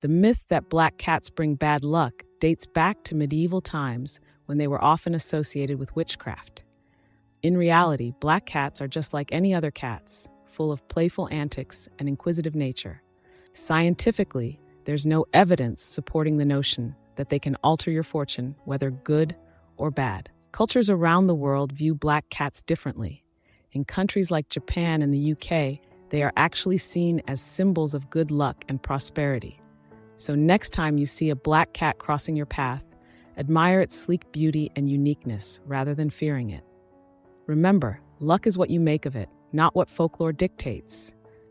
The myth that black cats bring bad luck dates back to medieval times when they were often associated with witchcraft. In reality, black cats are just like any other cats, full of playful antics and inquisitive nature. Scientifically, there's no evidence supporting the notion that they can alter your fortune, whether good or bad. Cultures around the world view black cats differently. In countries like Japan and the UK, they are actually seen as symbols of good luck and prosperity. So next time you see a black cat crossing your path, admire its sleek beauty and uniqueness rather than fearing it. Remember, luck is what you make of it, not what folklore dictates.